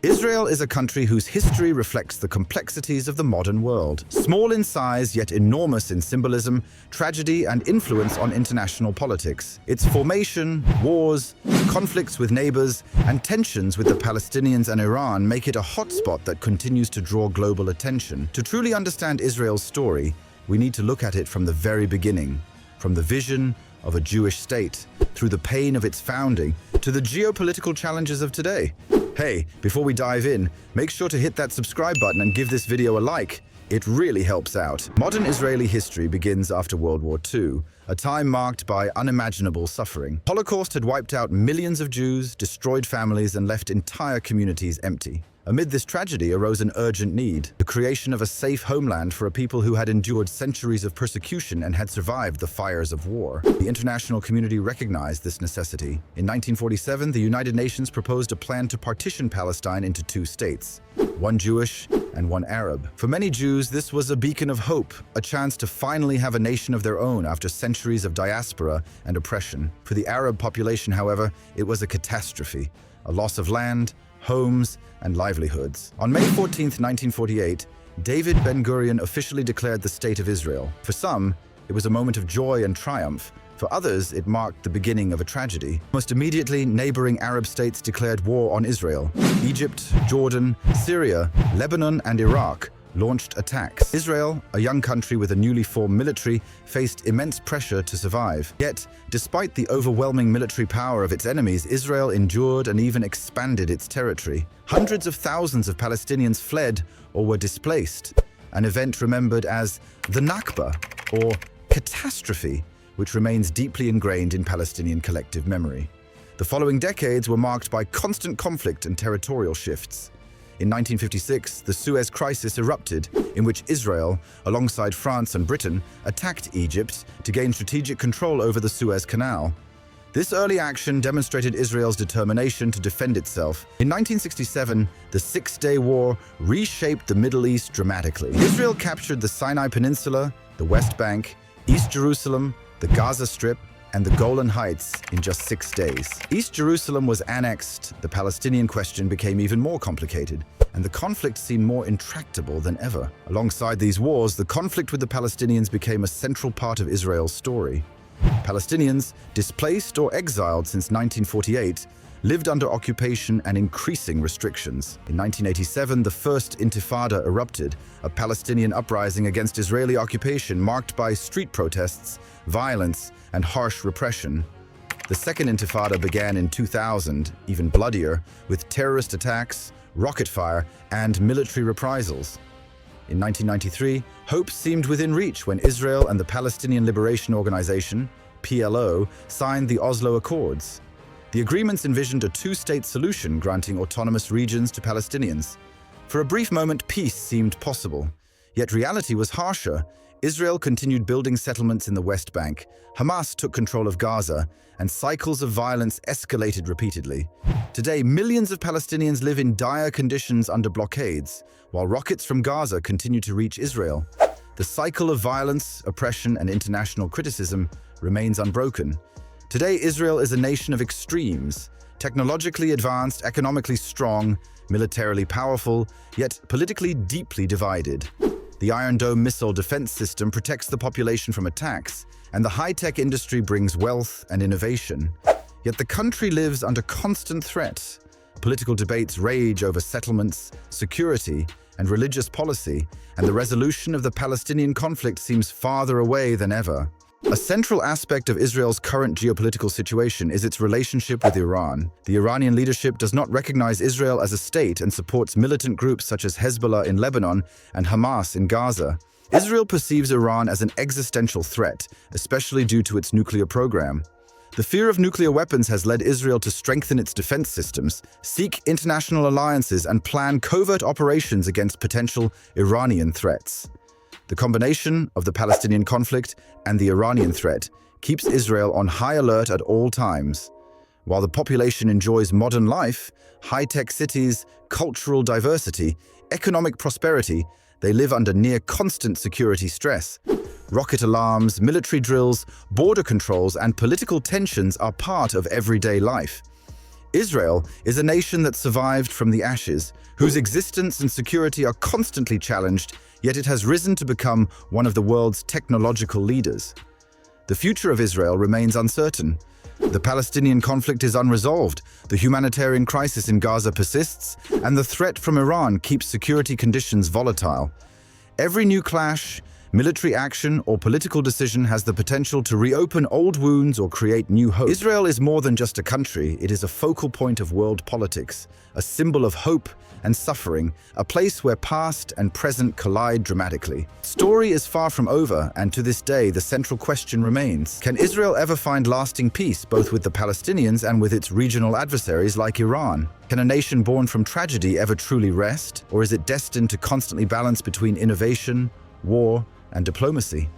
Israel is a country whose history reflects the complexities of the modern world. Small in size, yet enormous in symbolism, tragedy, and influence on international politics. Its formation, wars, conflicts with neighbors, and tensions with the Palestinians and Iran make it a hotspot that continues to draw global attention. To truly understand Israel's story, we need to look at it from the very beginning, from the vision of a Jewish state, through the pain of its founding, to the geopolitical challenges of today. Hey, before we dive in, make sure to hit that subscribe button and give this video a like. It really helps out. Modern Israeli history begins after World War II, a time marked by unimaginable suffering. Holocaust had wiped out millions of Jews, destroyed families, and left entire communities empty. Amid this tragedy arose an urgent need, the creation of a safe homeland for a people who had endured centuries of persecution and had survived the fires of war. The international community recognized this necessity. In 1947, the United Nations proposed a plan to partition Palestine into two states, one Jewish and one Arab. For many Jews, this was a beacon of hope, a chance to finally have a nation of their own after centuries of diaspora and oppression. For the Arab population, however, it was a catastrophe, a loss of land, homes, and livelihoods. On May 14, 1948, David Ben-Gurion officially declared the State of Israel. For some, it was a moment of joy and triumph. For others, it marked the beginning of a tragedy. Most immediately, neighboring Arab states declared war on Israel. Egypt, Jordan, Syria, Lebanon, and Iraq launched attacks. Israel, a young country with a newly formed military, faced immense pressure to survive. Yet, despite the overwhelming military power of its enemies, Israel endured and even expanded its territory. Hundreds of thousands of Palestinians fled or were displaced, an event remembered as the Nakba, or catastrophe, which remains deeply ingrained in Palestinian collective memory. The following decades were marked by constant conflict and territorial shifts. In 1956, the Suez Crisis erupted, in which Israel, alongside France and Britain, attacked Egypt to gain strategic control over the Suez Canal. This early action demonstrated Israel's determination to defend itself. In 1967, the Six-Day War reshaped the Middle East dramatically. Israel captured the Sinai Peninsula, the West Bank, East Jerusalem, the Gaza Strip, and the Golan Heights in just 6 days. East Jerusalem was annexed, the Palestinian question became even more complicated, and the conflict seemed more intractable than ever. Alongside these wars, the conflict with the Palestinians became a central part of Israel's story. Palestinians, displaced or exiled since 1948, lived under occupation and increasing restrictions. In 1987, the first Intifada erupted, a Palestinian uprising against Israeli occupation marked by street protests, violence, and harsh repression. The second Intifada began in 2000, even bloodier, with terrorist attacks, rocket fire, and military reprisals. In 1993, hope seemed within reach when Israel and the Palestinian Liberation Organization, PLO, signed the Oslo Accords. The agreements envisioned a two-state solution granting autonomous regions to Palestinians. For a brief moment, peace seemed possible. Yet reality was harsher. Israel continued building settlements in the West Bank, Hamas took control of Gaza, and cycles of violence escalated repeatedly. Today, millions of Palestinians live in dire conditions under blockades, while rockets from Gaza continue to reach Israel. The cycle of violence, oppression, and international criticism remains unbroken. Today, Israel is a nation of extremes, technologically advanced, economically strong, militarily powerful, yet politically deeply divided. The Iron Dome missile defense system protects the population from attacks, and the high-tech industry brings wealth and innovation. Yet the country lives under constant threat. Political debates rage over settlements, security, and religious policy, and the resolution of the Palestinian conflict seems farther away than ever. A central aspect of Israel's current geopolitical situation is its relationship with Iran. The Iranian leadership does not recognize Israel as a state and supports militant groups such as Hezbollah in Lebanon and Hamas in Gaza. Israel perceives Iran as an existential threat, especially due to its nuclear program. The fear of nuclear weapons has led Israel to strengthen its defense systems, seek international alliances, and plan covert operations against potential Iranian threats. The combination of the Palestinian conflict and the Iranian threat keeps Israel on high alert at all times. While the population enjoys modern life, high-tech cities, cultural diversity, economic prosperity, they live under near constant security stress. Rocket alarms, military drills, border controls, and political tensions are part of everyday life. Israel is a nation that survived from the ashes, whose existence and security are constantly challenged, yet it has risen to become one of the world's technological leaders. The future of Israel remains uncertain. The Palestinian conflict is unresolved, the humanitarian crisis in Gaza persists, and the threat from Iran keeps security conditions volatile. Every new clash, military action, or political decision has the potential to reopen old wounds or create new hope. Israel is more than just a country, it is a focal point of world politics, a symbol of hope and suffering, a place where past and present collide dramatically. Story is far from over, and to this day the central question remains: can Israel ever find lasting peace, both with the Palestinians and with its regional adversaries like Iran? Can a nation born from tragedy ever truly rest, or is it destined to constantly balance between innovation, war, and diplomacy?